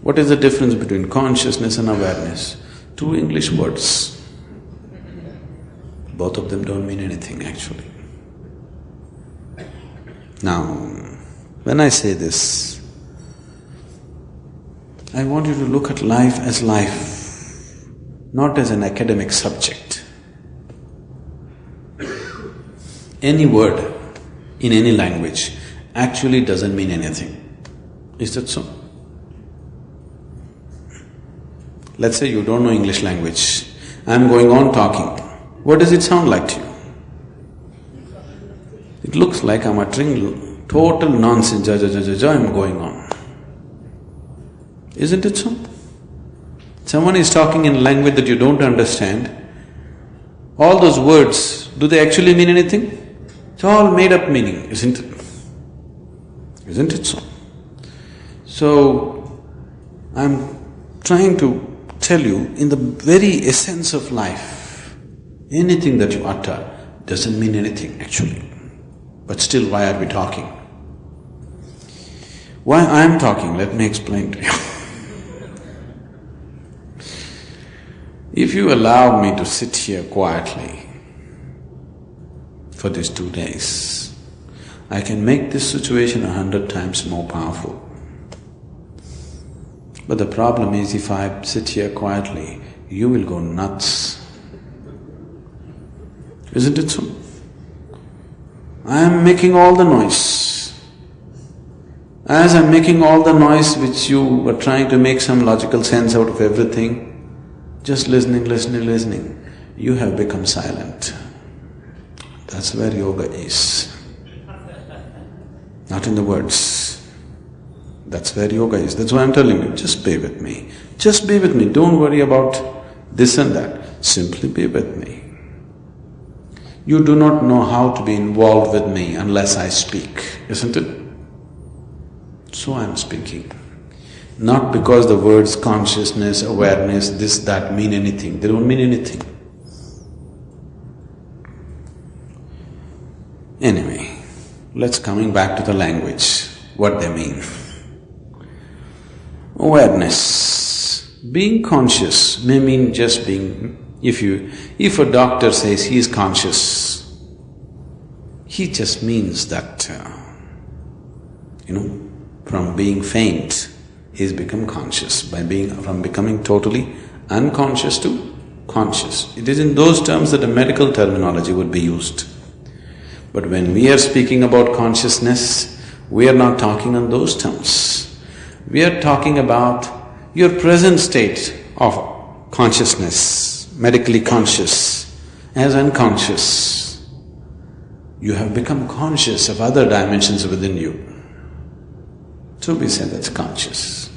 What is the difference between consciousness and awareness? Two English words. Both of them don't mean anything actually. Now, when I say this, I want you to look at life as life, not as an academic subject. Any word in any language actually doesn't mean anything. Is that so? Let's say you don't know English language, I'm going on talking. What does it sound like to you? It looks like I'm uttering total nonsense, I'm going on. Isn't it so? Someone is talking in a language that you don't understand, all those words, do they actually mean anything? It's all made-up meaning, isn't it? Isn't it so? So, I'm trying to tell you, in the very essence of life, anything that you utter doesn't mean anything actually. But still, why are we talking? Why I am talking, let me explain to you. If you allow me to sit here quietly for these 2 days, I can make this situation 100 times more powerful. But the problem is, if I sit here quietly, you will go nuts. Isn't it so? I am making all the noise. As I'm making all the noise which you were trying to make some logical sense out of everything, just listening, you have become silent. That's where yoga is. Not in the words. That's where yoga is. That's why I'm telling you, just be with me. Just be with me, don't worry about this and that. Simply be with me. You do not know how to be involved with me unless I speak, isn't it? So I'm speaking. Not because the words consciousness, awareness, this, that mean anything. They don't mean anything. Anyway, let's coming back to the language, what they mean. Awareness. Being conscious may mean just being… If a doctor says he is conscious, he just means that, from being faint, he's become conscious from becoming totally unconscious to conscious. It is in those terms that a medical terminology would be used. But when we are speaking about consciousness, we are not talking on those terms. We are talking about your present state of consciousness, medically conscious, as unconscious. You have become conscious of other dimensions within you. So we say that's conscious.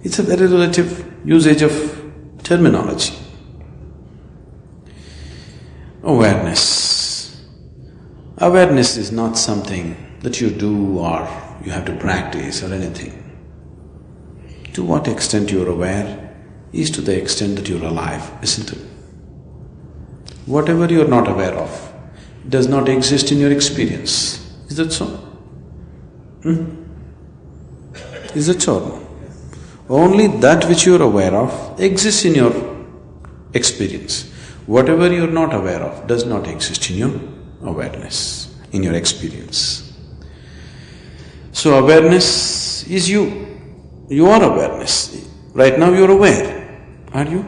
It's a very relative usage of terminology. Awareness. Awareness is not something that you do or you have to practice or anything. To what extent you're aware is to the extent that you're alive, isn't it? Whatever you're not aware of does not exist in your experience. Is that so? Is that so? Only that which you're aware of exists in your experience. Whatever you're not aware of does not exist in your awareness, in your experience. So awareness is you. You are awareness. Right now you're aware. Are you?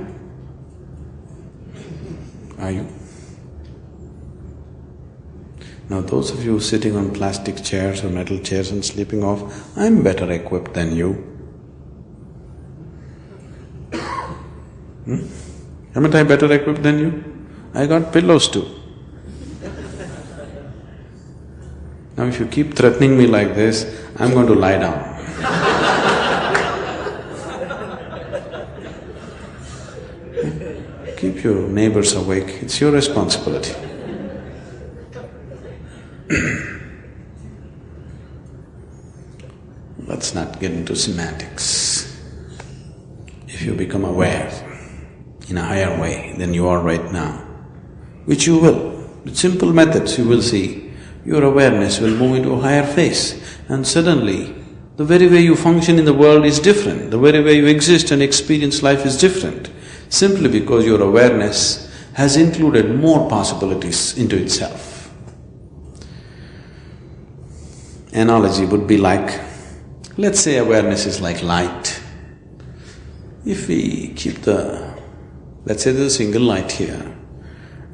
Are you? Now those of you sitting on plastic chairs or metal chairs and sleeping off, I'm better equipped than you. Haven't I better equipped than you? I got pillows too. Now if you keep threatening me like this, I'm going to lie down. Keep your neighbors awake, it's your responsibility. Let's not get into semantics. If you become aware in a higher way than you are right now, which you will, with simple methods you will see, your awareness will move into a higher phase and suddenly The very way you function in the world is different. The very way you exist and experience life is different, simply because your awareness has included more possibilities into itself. Analogy would be like, let's say awareness is like light. If we keep let's say there's a single light here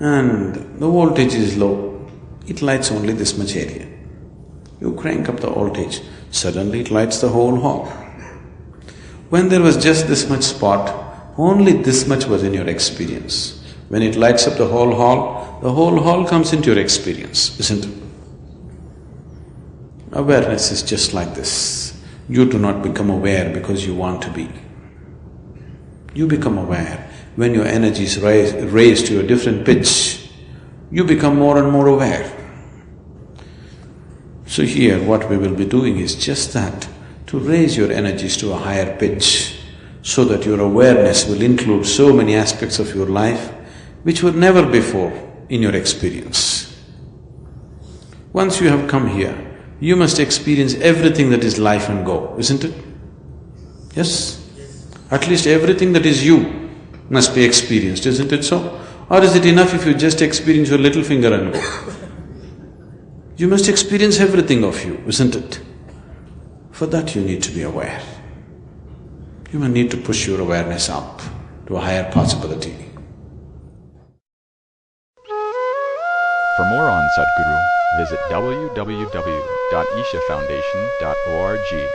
and the voltage is low, it lights only this much area. You crank up the voltage, suddenly it lights the whole hall. When there was just this much spot, only this much was in your experience. When it lights up the whole hall comes into your experience, isn't it? Awareness is just like this. You do not become aware because you want to be. You become aware when your energy is raised to a different pitch. You become more and more aware. So here what we will be doing is just that, to raise your energies to a higher pitch so that your awareness will include so many aspects of your life which were never before in your experience. Once you have come here, you must experience everything that is life and go, isn't it? Yes? At least everything that is you must be experienced, isn't it so? Or is it enough if you just experience your little finger and go? You must experience everything of you, isn't it? For that you need to be aware. You will need to push your awareness up to a higher possibility. For more on Sadhguru, visit www.ishafoundation.org.